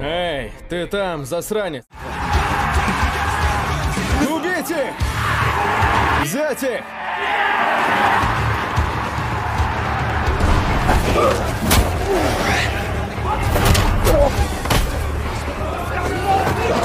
Эй, ты там, засранец! Убейте их! Взять их!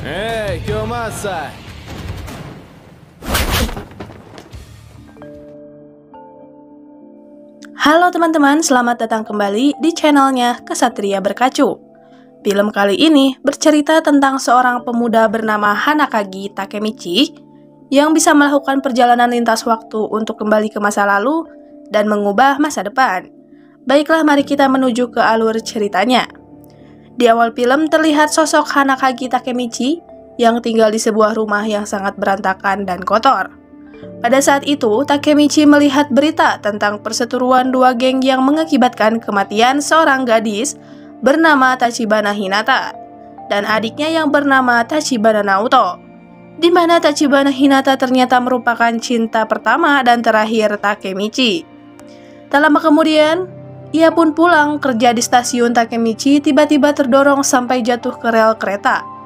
Эй, Киомаса! Halo teman-teman, selamat datang kembali di channelnya Ksatria Berkacu. Film kali ini bercerita tentang seorang pemuda bernama Hanakagi Takemichi yang bisa melakukan perjalanan lintas waktu untuk kembali ke masa lalu dan mengubah masa depan. Baiklah, mari kita menuju ke alur ceritanya. Di awal film terlihat sosok Hanakagi Takemichi yang tinggal di sebuah rumah yang sangat berantakan dan kotor. Pada saat itu, Takemichi melihat berita tentang perseteruan dua geng yang mengakibatkan kematian seorang gadis bernama Tachibana Hinata dan adiknya yang bernama Tachibana Naoto, di mana Tachibana Hinata ternyata merupakan cinta pertama dan terakhir Takemichi. Tak lama kemudian, ia pun pulang kerja di stasiun. Takemichi tiba-tiba terdorong sampai jatuh ke rel kereta.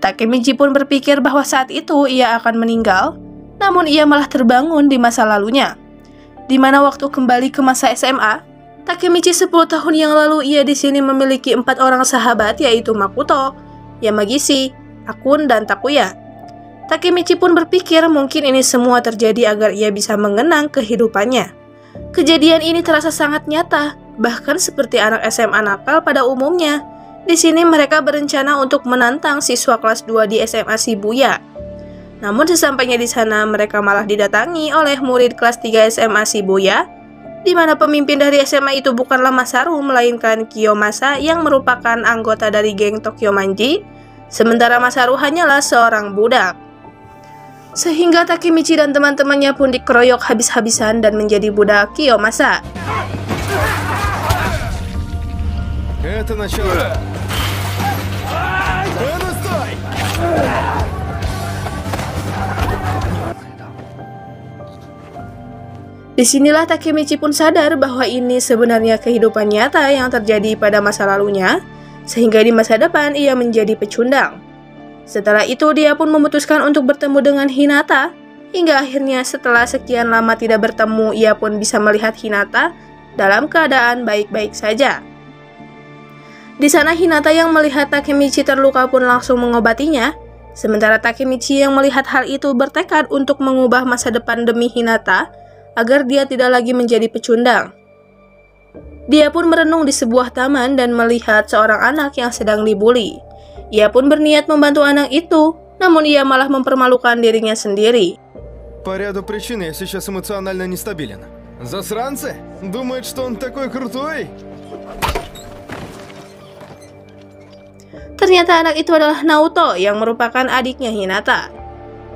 Takemichi pun berpikir bahwa saat itu ia akan meninggal, namun ia malah terbangun di masa lalunya. Di mana waktu kembali ke masa SMA, Takemichi 10 tahun yang lalu ia di sini memiliki 4 orang sahabat, yaitu Makoto, Yamagishi, Akun, dan Takuya. Takemichi pun berpikir mungkin ini semua terjadi agar ia bisa mengenang kehidupannya. Kejadian ini terasa sangat nyata, bahkan seperti anak SMA nakal pada umumnya. Di sini mereka berencana untuk menantang siswa kelas 2 di SMA Shibuya. Namun sesampainya di sana mereka malah didatangi oleh murid kelas 3 SMA Shibuya, di mana pemimpin dari SMA itu bukanlah Masaru melainkan Kiyomasa yang merupakan anggota dari geng Tokyo Manji, sementara Masaru hanyalah seorang budak. Sehingga Takemichi dan teman-temannya pun dikeroyok habis-habisan dan menjadi budak Kiyomasa. Это начало. Ну стой! Disinilah Takemichi pun sadar bahwa ini sebenarnya kehidupan nyata yang terjadi pada masa lalunya, sehingga di masa depan ia menjadi pecundang. Setelah itu dia pun memutuskan untuk bertemu dengan Hinata, hingga akhirnya setelah sekian lama tidak bertemu ia pun bisa melihat Hinata dalam keadaan baik-baik saja. Di sana Hinata yang melihat Takemichi terluka pun langsung mengobatinya, sementara Takemichi yang melihat hal itu bertekad untuk mengubah masa depan demi Hinata agar dia tidak lagi menjadi pecundang. Dia pun merenung di sebuah taman dan melihat seorang anak yang sedang dibuli. Ia pun berniat membantu anak itu, namun ia malah mempermalukan dirinya sendiri. По ряду причин я сейчас эмоционально нестабилен. Засранцы? Думают, что он такой крутой? Ternyata anak itu adalah Naoto yang merupakan adiknya Hinata.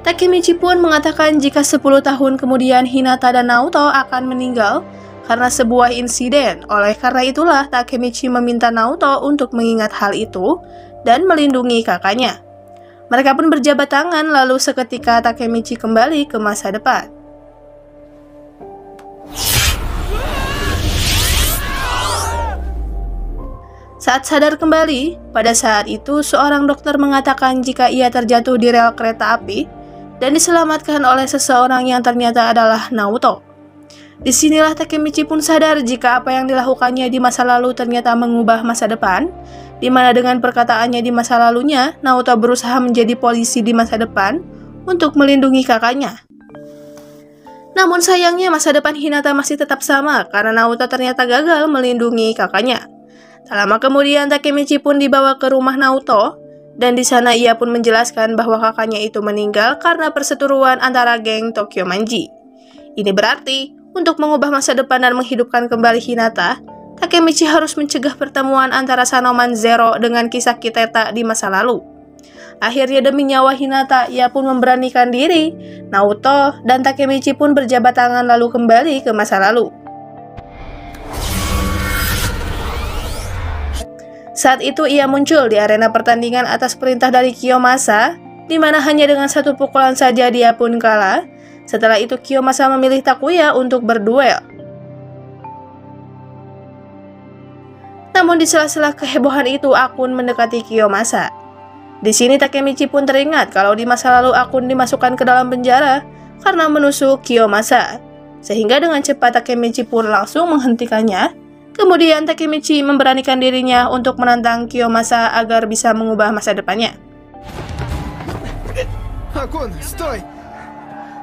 Takemichi pun mengatakan jika 10 tahun kemudian Hinata dan Naoto akan meninggal karena sebuah insiden. Oleh karena itulah Takemichi meminta Naoto untuk mengingat hal itu dan melindungi kakaknya. Mereka pun berjabat tangan, lalu seketika Takemichi kembali ke masa depan. Saat sadar kembali, pada saat itu seorang dokter mengatakan jika ia terjatuh di rel kereta api dan diselamatkan oleh seseorang yang ternyata adalah Naoto. Disinilah Takemichi pun sadar jika apa yang dilakukannya di masa lalu ternyata mengubah masa depan, di mana dengan perkataannya di masa lalunya, Naoto berusaha menjadi polisi di masa depan untuk melindungi kakaknya. Namun sayangnya masa depan Hinata masih tetap sama karena Naoto ternyata gagal melindungi kakaknya. Tak lama kemudian Takemichi pun dibawa ke rumah Naoto, dan di sana ia pun menjelaskan bahwa kakaknya itu meninggal karena perseteruan antara geng Tokyo Manji. Ini berarti, untuk mengubah masa depan dan menghidupkan kembali Hinata, Takemichi harus mencegah pertemuan antara Sanoman Zero dengan kisah Kiteta di masa lalu. Akhirnya demi nyawa Hinata, ia pun memberanikan diri. Naoto dan Takemichi pun berjabat tangan lalu kembali ke masa lalu. Saat itu ia muncul di arena pertandingan atas perintah dari Kiyomasa di mana hanya dengan satu pukulan saja dia pun kalah. Setelah itu Kiyomasa memilih Takuya untuk berduel. Namun di sela-sela kehebohan itu Akun mendekati Kiyomasa. Di sini Takemichi pun teringat kalau di masa lalu Akun dimasukkan ke dalam penjara karena menusuk Kiyomasa. Sehingga dengan cepat Takemichi pun langsung menghentikannya. Kemudian Takemichi memberanikan dirinya untuk menantang Kiyomasa agar bisa mengubah masa depannya. Акун, стой!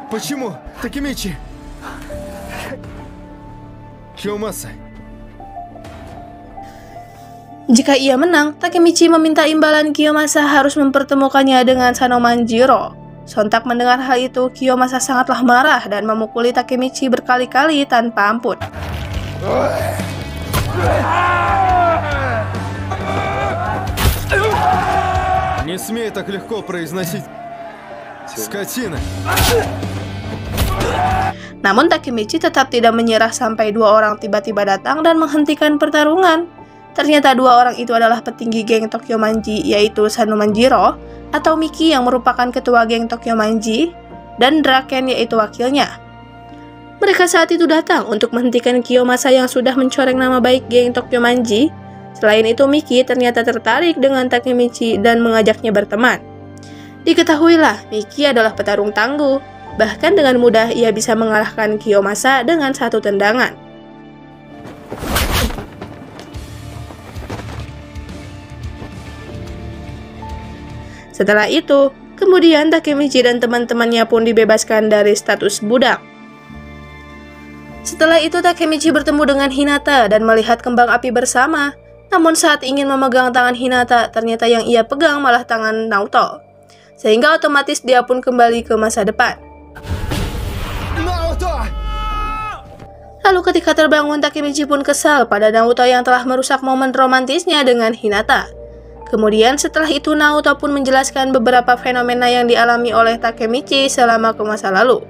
Почему, Такемичи? Киомаса. Jika ia menang, Takemichi meminta imbalan Kiyomasa harus mempertemukannya dengan Sanomanjiro. Sontak mendengar hal itu, Kiyomasa sangatlah marah dan memukuli Takemichi berkali-kali tanpa ampun. Не смей так легко произносить. Скотина. Namun Takemichi tetap tidak menyerah sampai dua orang tiba-tiba datang dan menghentikan pertarungan. Ternyata dua orang itu adalah petinggi geng Tokyo Manji, yaitu Sanomanjiro atau Miki yang merupakan ketua geng Tokyo Manji dan Draken yaitu wakilnya. Mereka saat itu datang untuk menghentikan Kiyomasa yang sudah mencoreng nama baik geng Tokyo Manji. Selain itu Miki ternyata tertarik dengan Takemichi dan mengajaknya berteman. Diketahuilah Miki adalah petarung tangguh, bahkan dengan mudah ia bisa mengalahkan Kiyomasa dengan satu tendangan. Setelah itu, kemudian Takemichi dan teman-temannya pun dibebaskan dari status budak. Setelah itu Takemichi bertemu dengan Hinata dan melihat kembang api bersama. Namun saat ingin memegang tangan Hinata, ternyata yang ia pegang malah tangan Naoto. Sehingga otomatis dia pun kembali ke masa depan. Наото! Lalu ketika terbangun, Takemichi pun kesal pada Naoto yang telah merusak momen romantisnya dengan Hinata. Kemudian setelah itu Naoto pun menjelaskan beberapa fenomena yang dialami oleh Takemichi selama ke masa lalu.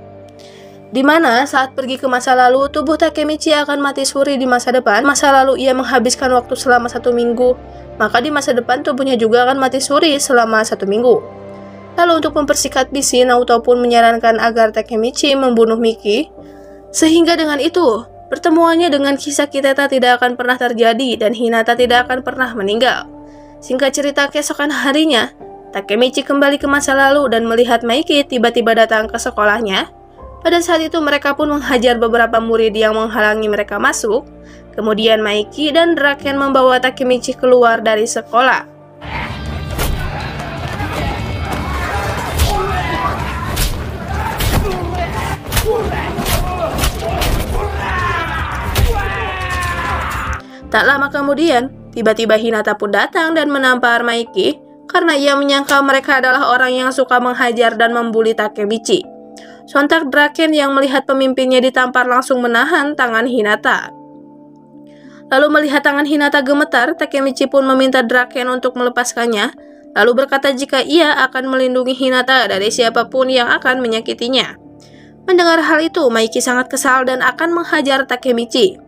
Di mana saat pergi ke masa lalu, tubuh Takemichi akan mati suri di masa depan. Masa lalu ia menghabiskan waktu selama 1 minggu, maka di masa depan tubuhnya juga akan mati suri selama 1 minggu. Lalu untuk mempersingkat misi, Naoto pun menyarankan agar Takemichi membunuh Miki. Sehingga dengan itu, pertemuannya dengan Kisaki Teta tidak akan pernah terjadi dan Hinata tidak akan pernah meninggal. Singkat cerita, keesokan harinya, Takemichi kembali ke masa lalu dan melihat Maiki tiba-tiba datang ke sekolahnya. Pada saat itu mereka pun menghajar beberapa murid yang menghalangi mereka masuk. Kemudian Maiki dan Draken membawa Takemichi keluar dari sekolah. Tak lama kemudian, tiba-tiba Hinata pun datang dan menampar Maiki karena ia menyangka mereka adalah orang yang suka menghajar dan membuli Takemichi. Sontak Draken yang melihat pemimpinnya ditampar langsung menahan tangan Hinata. Lalu melihat tangan Hinata gemetar, Takemichi pun meminta Draken untuk melepaskannya, lalu berkata jika ia akan melindungi Hinata dari siapapun yang akan menyakitinya. Mendengar hal itu, Maiki sangat kesal dan akan menghajar Takemichi.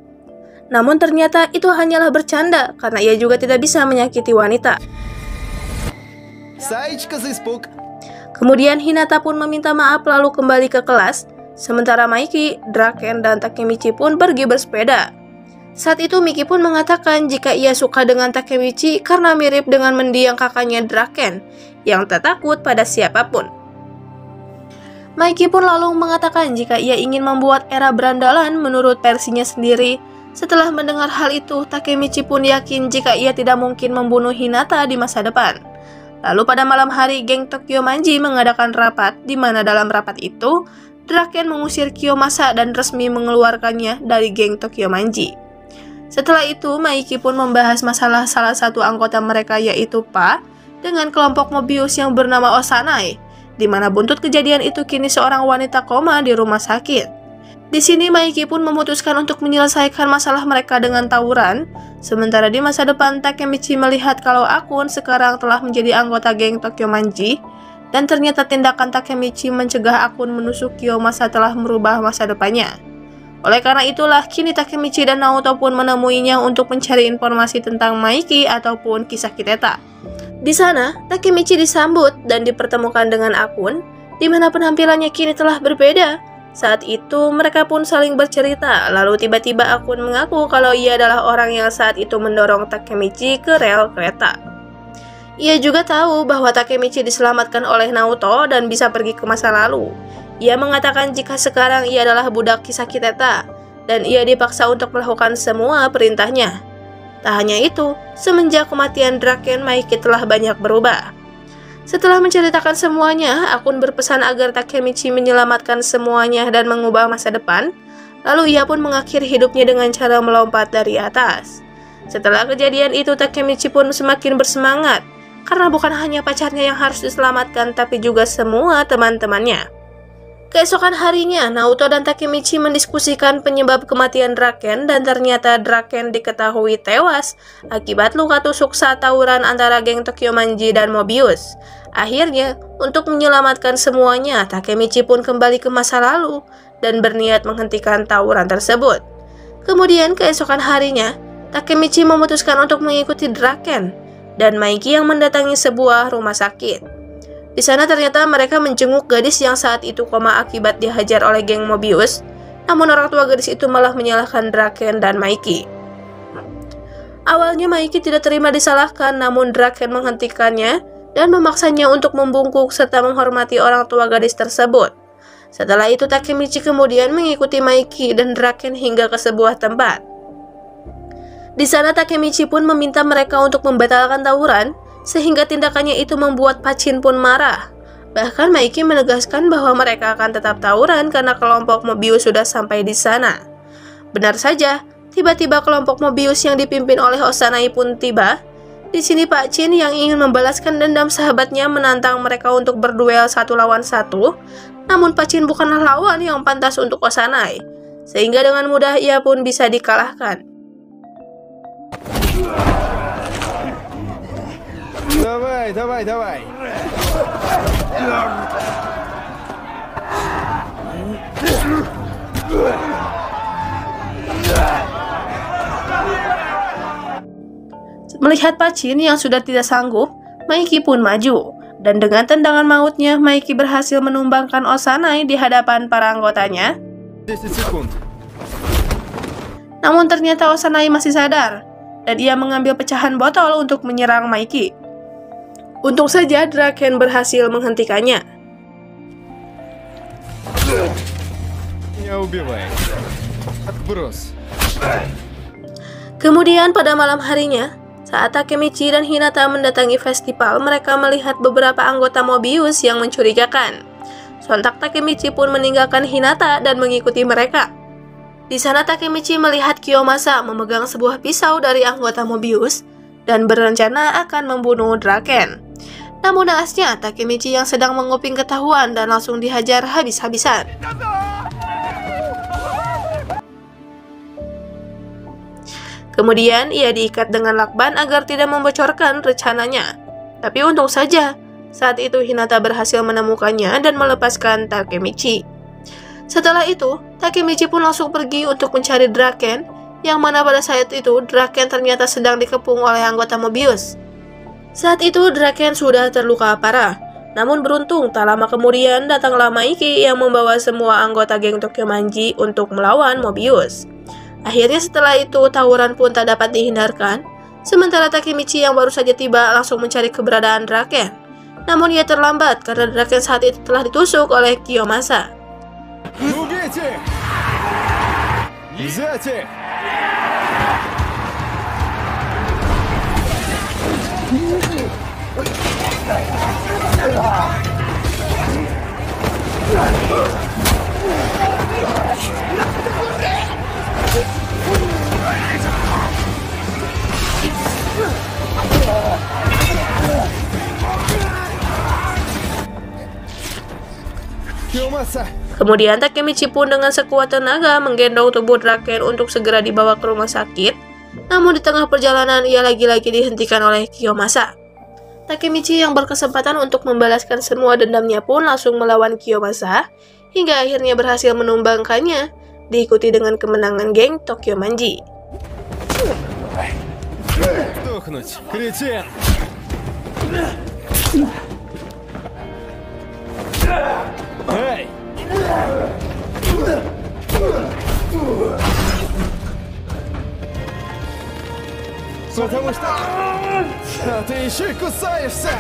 Namun ternyata itu hanyalah bercanda karena ia juga tidak bisa menyakiti wanita. Саечка за испуг. Kemudian Hinata pun meminta maaf lalu kembali ke kelas. Sementara Maiki, Draken, dan Takemichi pun pergi bersepeda. Saat itu Miki pun mengatakan jika ia suka dengan Takemichi karena mirip dengan mendiang kakaknya Draken yang tak takut pada siapapun. Maiki pun lalu mengatakan jika ia ingin membuat era berandalan menurut versinya sendiri. Setelah mendengar hal itu, Takemichi pun yakin jika ia tidak mungkin membunuh Hinata di masa depan. Lalu pada malam hari, geng Tokyo Manji mengadakan rapat, di mana dalam rapat itu, Draken mengusir Kiyomasa dan resmi mengeluarkannya dari geng Tokyo Manji. Setelah itu, Maiki pun membahas masalah salah satu anggota mereka yaitu Pa, dengan kelompok Mobius yang bernama Osanai, di mana buntut kejadian itu kini seorang wanita koma di rumah sakit. Di sini Maiki pun memutuskan untuk menyelesaikan masalah mereka dengan tawuran. Sementara di masa depan, Takemichi melihat kalau Akun sekarang telah menjadi anggota geng Tokyo Manji, dan ternyata tindakan Takemichi mencegah Akun menusuk Kiyomasa telah merubah masa depannya. Oleh karena itulah, kini Takemichi dan Naoto pun menemuinya untuk mencari informasi tentang Maiki ataupun kisah Kiteta. Di sana, Takemichi disambut dan dipertemukan dengan Akun, di mana penampilannya kini telah berbeda. Saat itu, mereka pun saling bercerita, lalu tiba-tiba Akun mengaku kalau ia adalah orang yang saat itu mendorong Takemichi ke rel kereta. Ia juga tahu bahwa Takemichi diselamatkan oleh Naoto dan bisa pergi ke masa lalu. Ia mengatakan jika sekarang ia adalah budak Kisaki Teta, dan ia dipaksa untuk melakukan semua perintahnya. Tak hanya itu, semenjak kematian Draken, Maiki telah banyak berubah. Setelah menceritakan semuanya, Akun berpesan agar Takemichi menyelamatkan semuanya dan mengubah masa depan. Lalu ia pun mengakhiri hidupnya dengan cara melompat dari atas. Setelah kejadian itu, Takemichi pun semakin bersemangat, karena bukan hanya pacarnya yang harus diselamatkan, tapi juga semua teman-temannya. Keesokan harinya, Naoto dan Takemichi mendiskusikan penyebab kematian Draken, dan ternyata Draken diketahui tewas akibat luka tusuk saat tawuran antara geng Tokyo Manji dan Mobius. Akhirnya, untuk menyelamatkan semuanya, Takemichi pun kembali ke masa lalu dan berniat menghentikan tawuran tersebut. Kemudian keesokan harinya, Takemichi memutuskan untuk mengikuti Draken dan Maiki yang mendatangi sebuah rumah sakit. Di sana ternyata mereka menjenguk gadis yang saat itu koma akibat dihajar oleh geng Mobius, namun orang tua gadis itu malah menyalahkan Draken dan Maiki. Awalnya Maiki tidak terima disalahkan, namun Draken menghentikannya dan memaksanya untuk membungkuk serta menghormati orang tua gadis tersebut. Setelah itu Takemichi kemudian mengikuti Maiki dan Draken hingga ke sebuah tempat. Di sana Takemichi pun meminta mereka untuk membatalkan tawuran, sehingga tindakannya itu membuat Pachin pun marah. Bahkan Maiki menegaskan bahwa mereka akan tetap tawuran karena kelompok Mobius sudah sampai di sana. Benar saja, tiba-tiba kelompok Mobius yang dipimpin oleh Osanai pun tiba. Di sini Pachin yang ingin membalaskan dendam sahabatnya menantang mereka untuk berduel 1 lawan 1. Namun Pachin bukanlah lawan yang pantas untuk Osanai, sehingga dengan mudah ia pun bisa dikalahkan. Давай, давай, давай. Melihat Pachin yang sudah tidak sanggup, Maiki pun maju. Dan dengan tendangan mautnya, Maiki berhasil menumbangkan Osanai di hadapan para anggotanya. 10 секунд. Namun ternyata Osanai masih sadar, dan ia mengambil pecahan botol untuk menyerang Maiki. Untung saja Draken berhasil menghentikannya. Не убивай. Отброс. Kemudian pada malam harinya, saat Takemichi dan Hinata mendatangi festival, mereka melihat beberapa anggota Mobius yang mencurigakan. Sontak Takemichi pun meninggalkan Hinata dan mengikuti mereka. Di sana Takemichi melihat Kiyomasa memegang sebuah pisau dari anggota Mobius dan berencana akan membunuh Draken. Namun naasnya Takemichi yang sedang menguping ketahuan dan langsung dihajar habis-habisan. Kemudian ia diikat dengan lakban agar tidak membocorkan rencananya. Tapi untung saja, saat itu Hinata berhasil menemukannya dan melepaskan Takemichi. Setelah itu, Takemichi pun langsung pergi untuk mencari Draken, yang mana pada saat itu Draken ternyata sedang dikepung oleh anggota Mobius. Saat itu Draken sudah terluka parah, namun beruntung tak lama kemudian datanglah Maiki yang membawa semua anggota geng Tokyo Manji untuk melawan Mobius. Akhirnya setelah itu tawuran pun tak dapat dihindarkan, sementara Takemichi yang baru saja tiba langsung mencari keberadaan Draken. Namun ia terlambat karena Draken saat itu telah ditusuk oleh Kiyomasa. Убейте! Взять их! Киомаса! Kemudian Takemichi pun dengan sekuat tenaga menggendong tubuh Draken untuk segera dibawa ke rumah sakit. Namun di tengah perjalanan ia lagi-lagi dihentikan oleh Kiyomasa. Takemichi yang berkesempatan untuk membalaskan semua dendamnya pun langsung melawan Kiyomasa hingga akhirnya berhasil menumbangkannya, diikuti dengan kemenangan geng Tokyo Manji. Тухнуть, кретин! Hei! Потому что... А ты еще и кусаешься!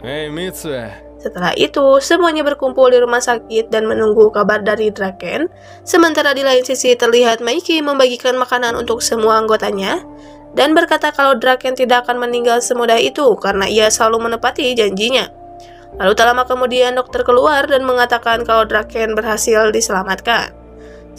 Hei, Mitsue. Setelah itu, semuanya berkumpul di rumah sakit dan menunggu kabar dari Draken. Sementara di lain sisi terlihat Maiki membagikan makanan untuk semua anggotanya dan berkata kalau Draken tidak akan meninggal semudah itu karena ia selalu menepati janjinya. Lalu tak lama kemudian dokter keluar dan mengatakan kalau Draken berhasil diselamatkan.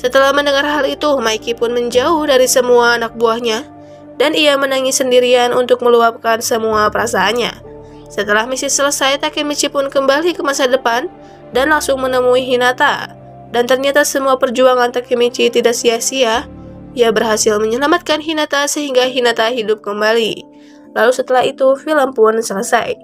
Setelah mendengar hal itu, Maiki pun menjauh dari semua anak buahnya dan ia menangis sendirian untuk meluapkan semua perasaannya. Setelah misi selesai, Takemichi pun kembali ke masa depan dan langsung menemui Hinata. Dan ternyata semua perjuangan Takemichi tidak sia-sia. Ia berhasil menyelamatkan Hinata sehingga Hinata hidup kembali. Lalu setelah itu, film pun selesai.